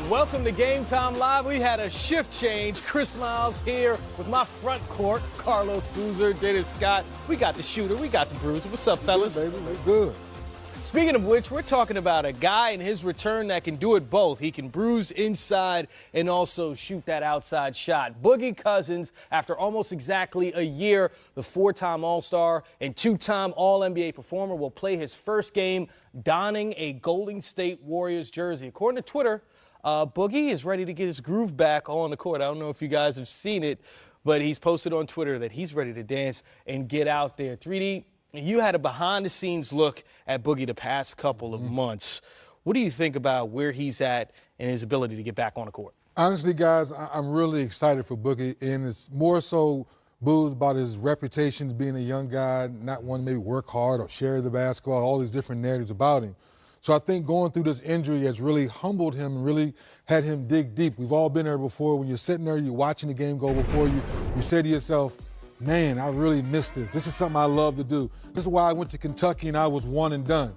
Welcome to Game Time Live. We had a shift change. Chris Miles here with my front court, Carlos Boozer, Dennis Scott. We got the shooter, we got the bruiser. What's up, fellas? Good, baby. We're good. Speaking of which, we're talking about a guy in his return that can do it both. He can bruise inside and also shoot that outside shot. Boogie Cousins, after almost exactly a year, the four-time All-Star and two-time All-NBA performer, will play his first game donning a Golden State Warriors jersey. According to Twitter, Boogie is ready to get his groove back on the court. I don't know if you guys have seen it, but he's posted on Twitter that he's ready to dance and get out there. 3D, you had a behind-the-scenes look at Boogie the past couple of months. What do you think about where he's at and his ability to get back on the court? Honestly, guys, I'm really excited for Boogie, and it's more so Boo's about his reputation as being a young guy, not one to maybe work hard or share the basketball, all these different narratives about him. So I think going through this injury has really humbled him and really had him dig deep. We've all been there before. When you're sitting there, you're watching the game go before you, you say to yourself, man, I really missed this. This is something I love to do. This is why I went to Kentucky and I was one and done.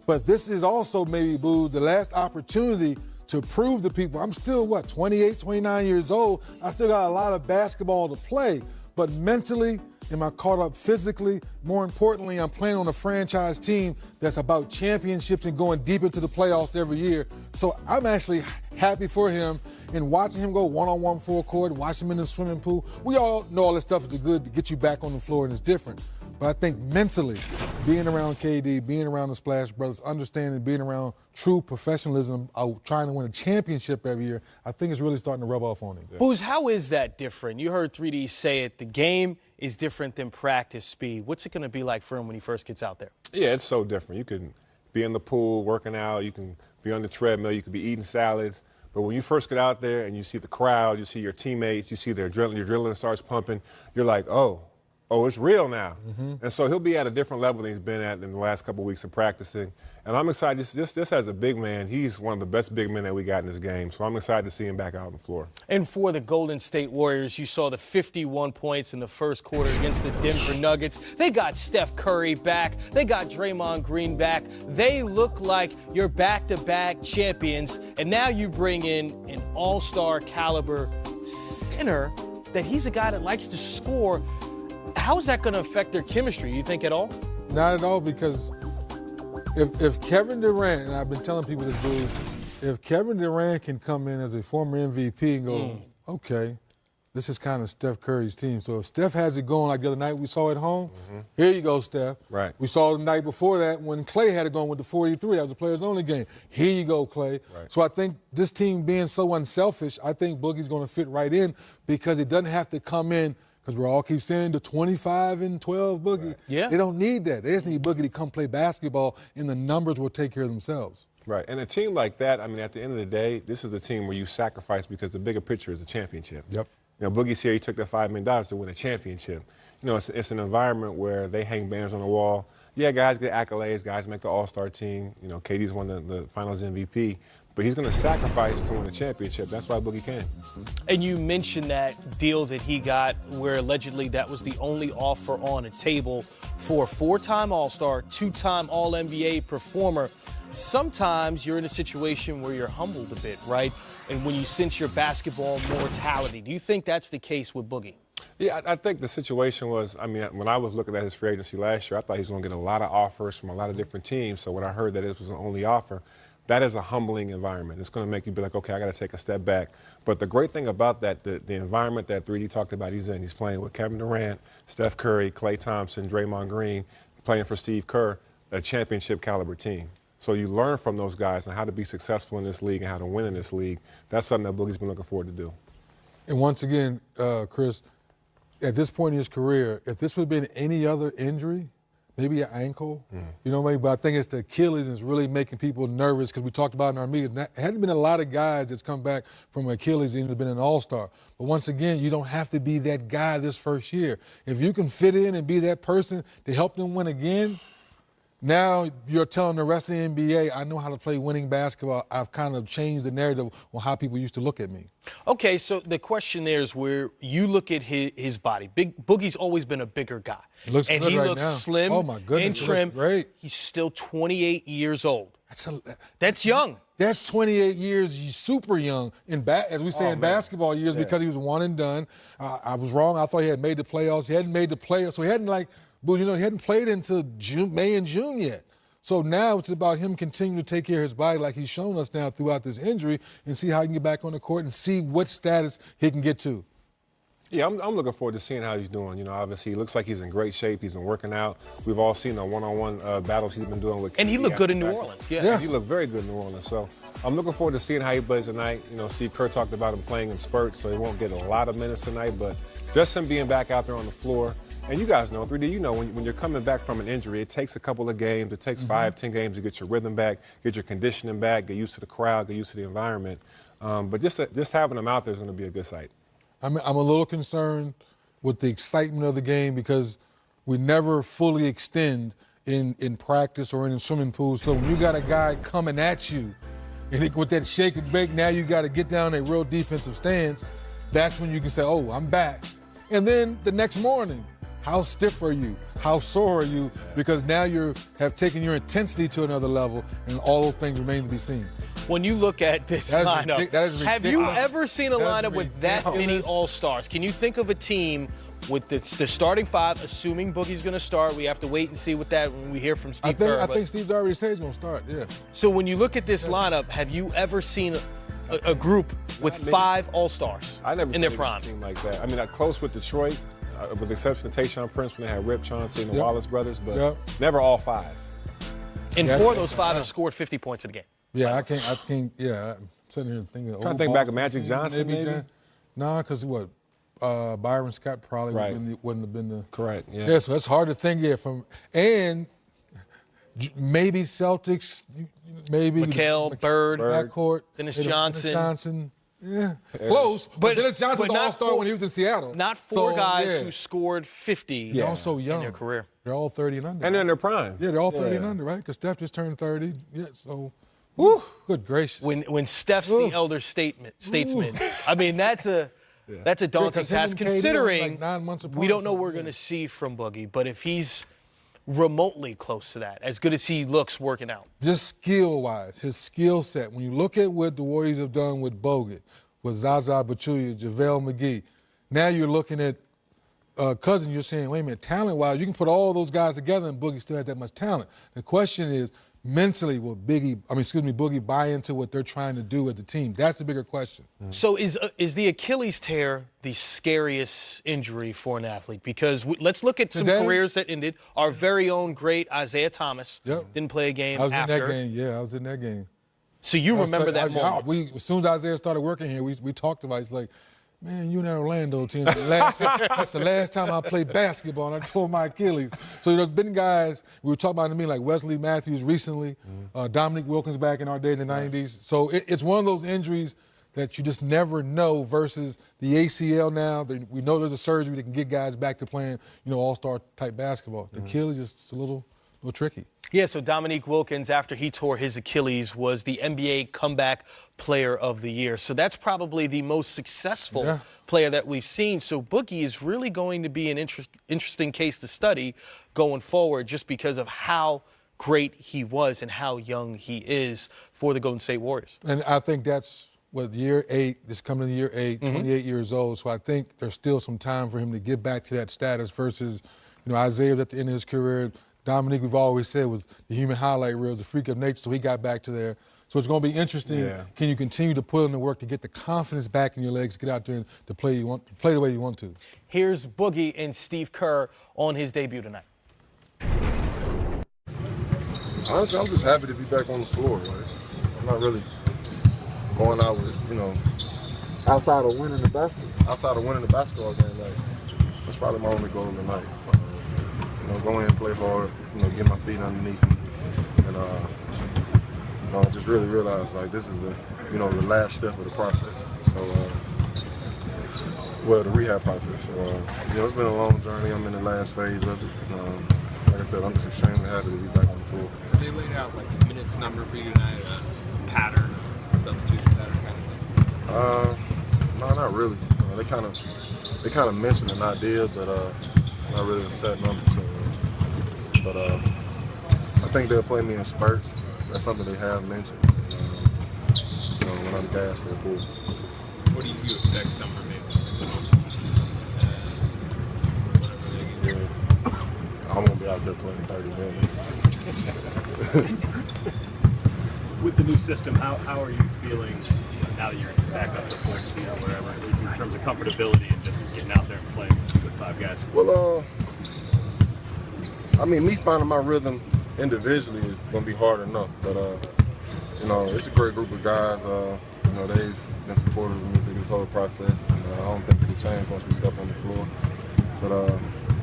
But this is also maybe, Booz, the last opportunity to prove to people, I'm still, 28, 29 years old. I still got a lot of basketball to play. But mentally, am I caught up physically? More importantly, I'm playing on a franchise team that's about championships and going deep into the playoffs every year. So I'm actually happy for him, and watching him go one-on-one full court and watch him in the swimming pool. We all know all this stuff is good to get you back on the floor, and it's different. But I think mentally, being around KD, being around the Splash Brothers, understanding being around true professionalism, trying to win a championship every year, I think it's really starting to rub off on him. Booz, how is that different? You heard 3D say it. The game is different than practice speed. What's it going to be like for him when he first gets out there? Yeah, it's so different. You can be in the pool working out. You can be on the treadmill. You can be eating salads. But when you first get out there and you see the crowd, you see your teammates, you see their adrenaline, your adrenaline starts pumping, you're like, oh, it's real now. And so he'll be at a different level than he's been at in the last couple of weeks of practicing. And I'm excited, just as a big man, he's one of the best big men that we got in this game. So I'm excited to see him back out on the floor. And for the Golden State Warriors, you saw the 51 points in the first quarter against the Denver Nuggets. They got Steph Curry back. They got Draymond Green back. They look like your back-to-back champions. And now you bring in an all-star caliber center that he's a guy that likes to score. How is that going to affect their chemistry, you think, at all? Not at all, because if Kevin Durant, and I've been telling people this, Booz, if Kevin Durant can come in as a former MVP and go, okay, this is kind of Steph Curry's team. So if Steph has it going like the other night we saw at home, here you go, Steph. Right. We saw the night before that when Clay had it going with the 43. That was a players-only game. Here you go, Clay. Right. So I think this team being so unselfish, I think Boogie's going to fit right in because it doesn't have to come in. Because we all keep saying the 25 and 12 Boogie. Right. Yeah. They don't need that. They just need Boogie to come play basketball, and the numbers will take care of themselves. Right. And a team like that, I mean, at the end of the day, this is the team where you sacrifice because the bigger picture is a championship. Yep. You know, Boogie's here, he took that $5 million to win a championship. You know, it's an environment where they hang banners on the wall. Yeah, guys get accolades, guys make the all-star team. You know, KD's won the finals MVP. But he's going to sacrifice to win a championship. That's why Boogie came. And you mentioned that deal that he got where allegedly that was the only offer on the table for a four-time All-Star, two-time All-NBA performer. Sometimes you're in a situation where you're humbled a bit, right? And when you sense your basketball mortality. Do you think that's the case with Boogie? Yeah, I think the situation was, I mean, when I was looking at his free agency last year, I thought he was going to get a lot of offers from a lot of different teams. So when I heard that it was the only offer, that is a humbling environment. It's going to make you be like, okay, I got to take a step back. But the great thing about that, the environment that 3D talked about he's in, he's playing with Kevin Durant, Steph Curry, Klay Thompson, Draymond Green, playing for Steve Kerr, a championship caliber team. So you learn from those guys on how to be successful in this league and how to win in this league. That's something that Boogie's been looking forward to do. And once again, Chris, at this point in his career, if this would have been any other injury, maybe an ankle, you know what I mean? But I think it's the Achilles that's really making people nervous because we talked about in our meetings. There hadn't been a lot of guys that's come back from Achilles and been an all-star. But once again, you don't have to be that guy this first year. If you can fit in and be that person to help them win again, now you're telling the rest of the NBA, I know how to play winning basketball. I've kind of changed the narrative on how people used to look at me. Okay, so the question there is where you look at his body. Boogie's always been a bigger guy. He looks and good he right looks now. slim Oh my goodness, and trim. he looks great. He's still 28 years old. That's young. That's 28 years. He's super young as we say in basketball years because he was one and done. I was wrong. I thought he had made the playoffs. He hadn't made the playoffs, so he hadn't he hadn't played until May and June yet. So now it's about him continuing to take care of his body like he's shown us now throughout this injury and see how he can get back on the court and see what status he can get to. Yeah, I'm looking forward to seeing how he's doing. You know, obviously, he looks like he's in great shape. He's been working out. We've all seen the one-on-one battles he's been doing with. And he looked good in New Orleans. Yeah, he looked very good in New Orleans. So I'm looking forward to seeing how he plays tonight. You know, Steve Kerr talked about him playing in spurts, so he won't get a lot of minutes tonight. But just him being back out there on the floor. And you guys know, 3D, you know, when you're coming back from an injury, it takes a couple of games. It takes 5, 10 games to get your rhythm back, get your conditioning back, get used to the crowd, get used to the environment. But just having him out there is going to be a good sight. I'm a little concerned with the excitement of the game because we never fully extend in practice or in swimming pools. So when you got a guy coming at you, and with that shake and bake, now you got to get down a real defensive stance. That's when you can say, oh, I'm back. And then the next morning, how stiff are you? How sore are you? Because now you have taken your intensity to another level, and all those things remain to be seen. When you look at this lineup, have you ever seen a lineup with that many All-Stars? Can you think of a team with the starting 5, assuming Boogie's going to start? We have to wait and see when we hear from Steve Kerr. I think Steve's already said he's going to start, yeah. So when you look at this lineup, have you ever seen a group with 5 All-Stars in their prime? I never seen a team like that. I mean, close with Detroit, with the exception of Tayshaun Prince when they had Rip Chauncey and the Wallace brothers, but never all 5. And 4 of those 5 have scored 50 points in a game. Yeah, I can't, I'm sitting here thinking. Trying to think back of Magic Johnson, maybe? Nah, because Byron Scott probably wouldn't have been the. Correct, yeah. Yeah, so it's hard to think, and maybe Celtics, maybe. McHale, Bird, backcourt, Dennis Johnson. Yeah, close. But Dennis Johnson was an all-star when he was in Seattle. Not 4 guys who scored 50 They're all so young in their career. They're all 30 and under. And they're in their prime. Yeah, they're all 30 and under, right? Because Steph just turned 30. Yeah, so, woo, good gracious. When Steph's the elder statesman, I mean, that's a daunting task considering we don't know what we're going to see from Boogie. But if he's remotely close to that, as good as he looks working out. Just skill-wise, his skill set. When you look at what the Warriors have done with Bogut, with Zaza Pachulia, JaVale McGee, now you're looking at Cousins, you're saying, wait a minute, talent-wise, you can put all those guys together and Boogie still has that much talent. The question is, mentally, will Boogie buy into what they're trying to do with the team? That's the bigger question. So is the Achilles tear the scariest injury for an athlete? Because let's look at some careers that ended. Our very own great Isaiah Thomas didn't play a game after. I was in that game, yeah, I was in that game. So you remember that moment? As soon as Isaiah started working here, we talked about it. It's like, man, you in that Orlando team. That's the last time I played basketball, and I tore my Achilles. So there's been guys, we were talking about to me, like Wesley Matthews recently, Dominique Wilkins back in our day in the 90s. So it's one of those injuries that you just never know versus the ACL now. We know there's a surgery that can get guys back to playing, all-star type basketball. The Achilles is just a little tricky. Yeah, so Dominique Wilkins, after he tore his Achilles, was the NBA Comeback Player of the Year. So that's probably the most successful player that we've seen. So Boogie is really going to be an interesting case to study going forward just because of how great he was and how young he is for the Golden State Warriors. And I think that's year 8, this coming to year 8, 28 years old. So I think there's still some time for him to get back to that status versus, Isaiah was at the end of his career. Dominique, we've always said, was the human highlight reel, was a freak of nature, so he got back to there. So it's going to be interesting. Yeah. Can you continue to put in the work to get the confidence back in your legs, get out there and to play the way you want to? Here's Boogie and Steve Kerr on his debut tonight. Honestly, I'm just happy to be back on the floor. Like, I'm not really going out with, outside of winning the basketball game. Like, that's probably my only goal tonight. Go in, play hard, get my feet underneath me, and I just really realized like this is the last step of the process. So, the rehab process. So, it's been a long journey. I'm in the last phase of it. like I said, I'm just extremely happy to be back on the floor. Have they laid out like a minutes number for you tonight, a pattern, substitution pattern kind of thing? No, not really. They kind of mentioned an idea, but not really a set number. So, but I think they'll play me in spurts. That's something they have mentioned. When I'm gassed, they'll pull. What do you expect some from me? I won't be out there playing 30 minutes. With the new system, how are you feeling now that you're back up to full speed or whatever, in terms of comfortability and just getting out there and playing with 5 guys? Well, I mean, me finding my rhythm individually is going to be hard enough, but it's a great group of guys. They've been supportive of me through this whole process, and I don't think it'll change once we step on the floor. But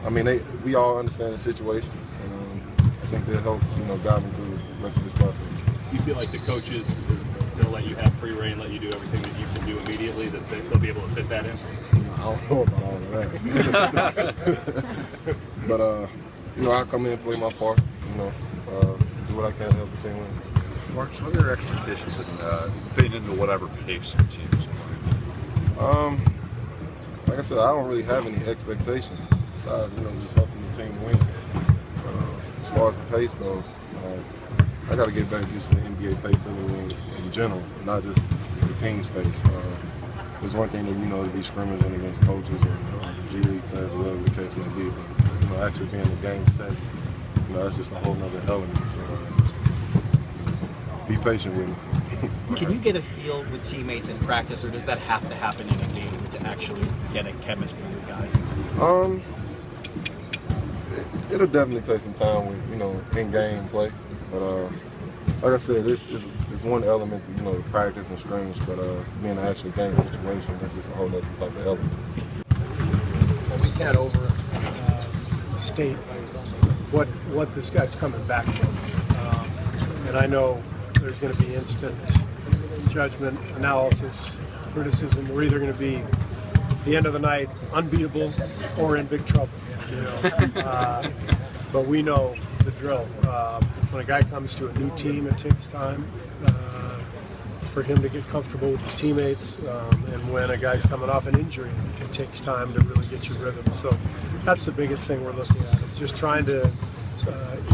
I mean, we all understand the situation, and I think they'll help, guide me through the rest of this process. Do you feel like the coaches are going to let you have free reign, let you do everything that you can do immediately, that they'll be able to fit that in? I don't know about all of that. But, I'll come in and play my part, do what I can to help the team win. Marcus, what are your expectations in fitting into whatever pace the team is playing? Like I said, I don't really have any expectations besides, just helping the team win. As far as the pace goes, I got to get back used to the NBA pace in general, not just the team's pace. There's one thing that to be scrimmaging against coaches or G League players, or whatever the case may be, but actually being in the game set, that's just a whole nother element. So be patient with me. Can you get a feel with teammates in practice, or does that have to happen in a game to actually get a chemistry with guys? It'll definitely take some time with in-game play, but like I said, it's one element to practice and scrimmage, but to be in an actual game situation, that's just a whole other type of element. Well, we can't overstate what this guy's coming back from, and I know there's going to be instant judgment, analysis, criticism. We're either going to be, at the end of the night, unbeatable or in big trouble. But we know the drill. When a guy comes to a new team, it takes time for him to get comfortable with his teammates. And when a guy's coming off an injury, it takes time to really get your rhythm. So that's the biggest thing we're looking at. It's just trying to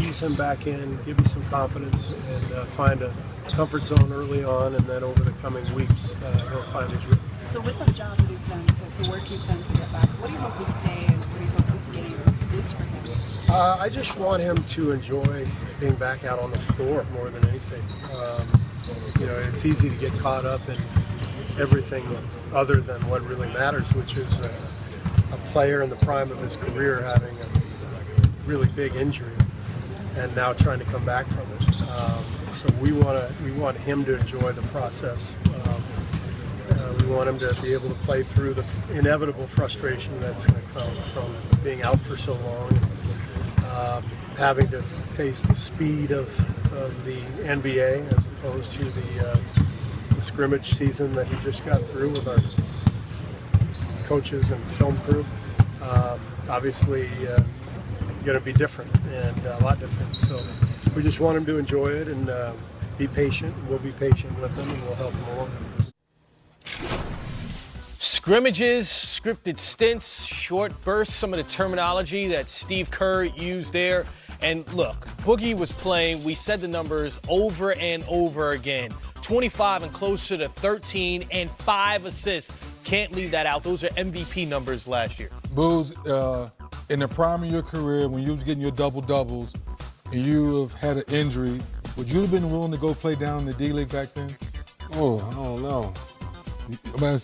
ease him back in, give him some confidence, and find a comfort zone early on, and then over the coming weeks, he'll find his rhythm. So with the job that he's done, the work he's done to get back, what do you hope this day and what do you hope this game is for him? I just want him to enjoy being back out on the floor more than anything. It's easy to get caught up in everything other than what really matters, which is a player in the prime of his career having a really big injury and now trying to come back from it. So we want him to enjoy the process. We want him to be able to play through the inevitable frustration that's going to come from being out for so long, having to face the speed of the NBA as opposed to the scrimmage season that he just got through with our coaches and film crew. Obviously, going to be different and a lot different. So we just want him to enjoy it and be patient. We'll be patient with him and we'll help him along. Scrimmages, scripted stints, short bursts, some of the terminology that Steve Kerr used there. And look, Boogie was playing, we said the numbers over and over again. 25 and closer to 13 and 5 assists. Can't leave that out. Those are MVP numbers last year. Booze, in the prime of your career, when you was getting your double-doubles and you have had an injury, would you have been willing to go play down in the D-League back then? Oh, I don't know. I mean,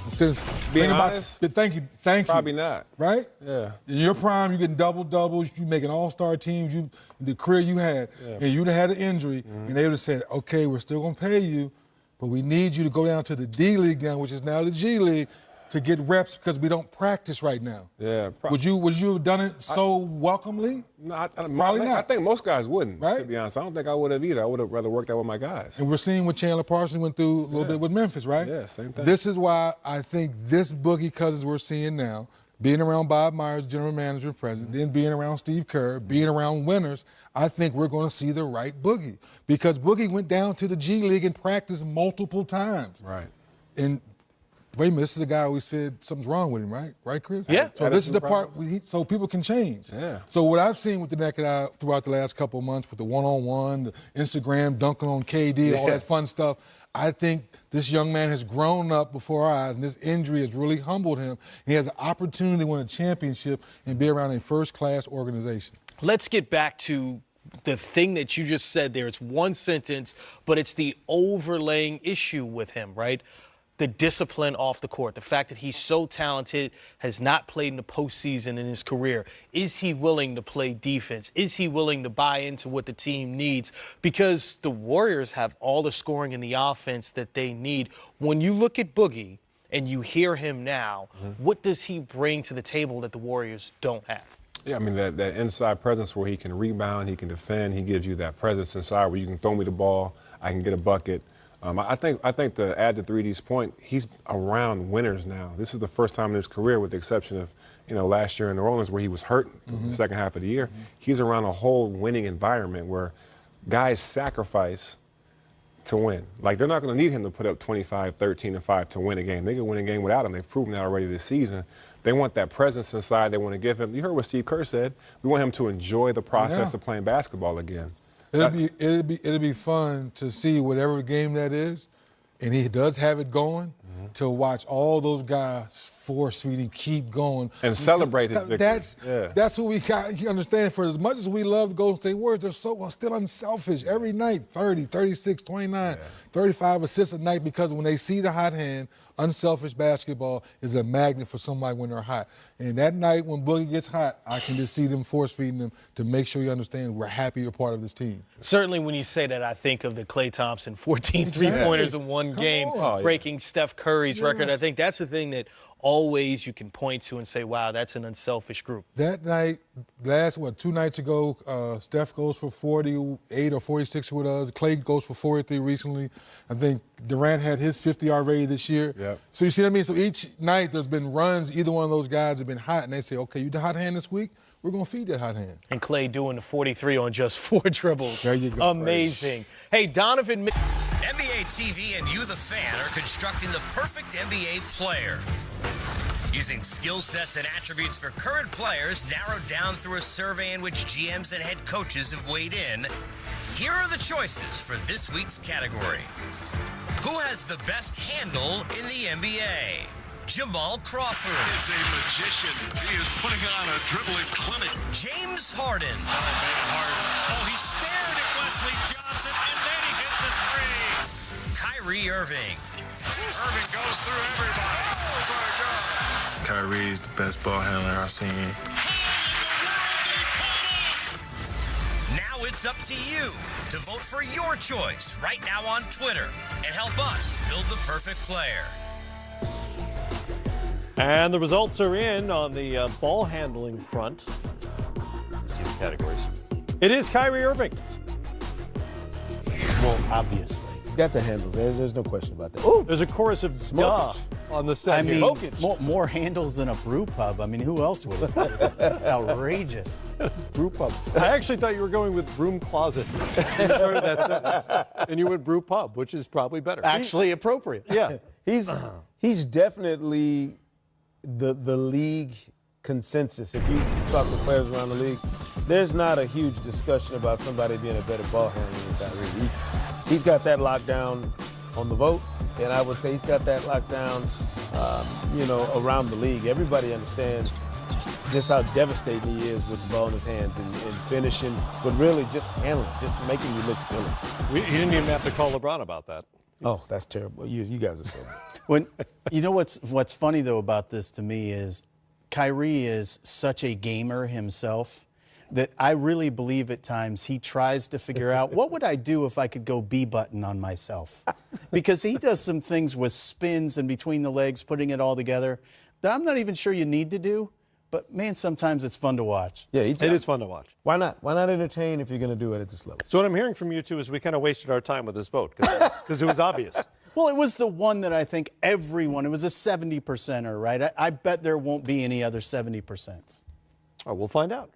Being honest, thank you. Probably not. Right? Yeah. In your prime, you getting double-doubles, you making all-star teams, the career you had, and you'd have had an injury, and they would have said, okay, we're still going to pay you, but we need you to go down to the D-League now, which is now the G League, to get reps because we don't practice right now. Yeah. Would you have done it so welcomely? No, Probably not. I think most guys wouldn't, right? To be honest. I don't think I would have either. I would have rather worked out with my guys. And we're seeing what Chandler Parsons went through a little bit with Memphis, right? Yeah, same thing. This is why I think this Boogie Cousins we're seeing now, being around Bob Myers, general manager and president, then being around Steve Kerr, being around winners, I think we're going to see the right Boogie. Because Boogie went down to the G League and practiced multiple times. Right. And wait a minute, this is the guy we said something's wrong with him, right? Right, Chris? Yeah. So this is the part so people can change. Yeah. So what I've seen with the naked eye throughout the last couple of months with the one-on-one, the Instagram dunking on KD, all that fun stuff, I think this young man has grown up before our eyes, and this injury has really humbled him. He has an opportunity to win a championship and be around a first-class organization. Let's get back to the thing that you just said there. It's one sentence, but it's the overlaying issue with him, right? The discipline off the court, the fact that he's so talented, has not played in the postseason in his career. Is he willing to play defense? Is he willing to buy into what the team needs? Because the Warriors have all the scoring and the offense that they need. When you look at Boogie and you hear him now, what does he bring to the table that the Warriors don't have? Yeah, I mean, that inside presence where he can rebound, he can defend, he gives you that presence inside where you can throw me the ball, I can get a bucket. I think to add to 3D's point, he's around winners now. This is the first time in his career, with the exception of, last year in New Orleans where he was hurt the second half of the year. He's around a whole winning environment where guys sacrifice to win. Like, they're not going to need him to put up 25, 13, and 5 to win a game. They can win a game without him. They've proven that already this season. They want that presence inside. They want to give him. You heard what Steve Kerr said. We want him to enjoy the process of playing basketball again. It'll be fun to see whatever game that is, and he does have it going, to watch all those guys force feed and keep going and celebrate his victory. That's what we got. You understand? For as much as we love the Golden State Warriors, they're so still unselfish. Every night, 30, 36, 29, 35 assists a night, because when they see the hot hand, unselfish basketball is a magnet for somebody when they're hot. And that night when Boogie gets hot, I can just see them force feeding them to make sure you understand we're happy you're part of this team. Certainly when you say that, I think of the Klay Thompson 14 three-pointers in one game, breaking Steph Curry's record. I think that's the thing that always you can point to and say, wow, that's an unselfish group. That night, 2 nights ago, Steph goes for 48 or 46 with us. Klay goes for 43 recently. I think Durant had his 50-yard raid this year. Yep. So you see what I mean? So each night there's been runs. Either one of those guys have been hot, and they say, okay, you the hot hand this week? We're going to feed that hot hand. And Klay doing the 43 on just 4 dribbles. There you go. Amazing. Hey, Donovan. NBA TV and you, the fan, are constructing the perfect NBA player. Using skill sets and attributes for current players narrowed down through a survey in which GMs and head coaches have weighed in, here are the choices for this week's category. Who has the best handle in the NBA? Jamal Crawford is a magician. He is putting on a dribbling clinic. James Harden. Oh, he stared at Wesley Johnson, and then he hits a three. Kyrie Irving. Irving goes through everybody. Oh, my God. Kyrie's the best ball handler I've seen. Now it's up to you to vote for your choice right now on Twitter and help us build the perfect player. And the results are in on the ball handling front. Let's see the categories. It is Kyrie Irving. Well, obviously. He's got the handles. There's no question about that. Ooh, there's a chorus of duh on the set. I mean, more handles than a brew pub. I mean, who else would? Outrageous. Brew pub. I actually thought you were going with broom closet. You started that sentence, and you went brew pub, which is probably better. Actually appropriate. Yeah. He's definitely the league consensus. If you talk to players around the league, there's not a huge discussion about somebody being a better ball handler than Kyrie. He's got that lockdown on the vote, and I would say he's got that lockdown, around the league. Everybody understands just how devastating he is with the ball in his hands and finishing, but really just handling, just making you look silly. He didn't even have to call LeBron about that. Oh, that's terrible. You guys are so bad. What's funny, though, about this to me is Kyrie is such a gamer himself that I really believe at times he tries to figure out what would I do if I could go B-button on myself. Because he does some things with spins and between the legs, putting it all together, that I'm not even sure you need to do. But, man, sometimes it's fun to watch. Yeah, it is fun to watch. Why not? Why not entertain if you're going to do it at this level? So what I'm hearing from you two is we kind of wasted our time with this vote because it was obvious. Well, it was the one that I think everyone, it was a 70%er, right? I bet there won't be any other 70%. Oh, we'll find out.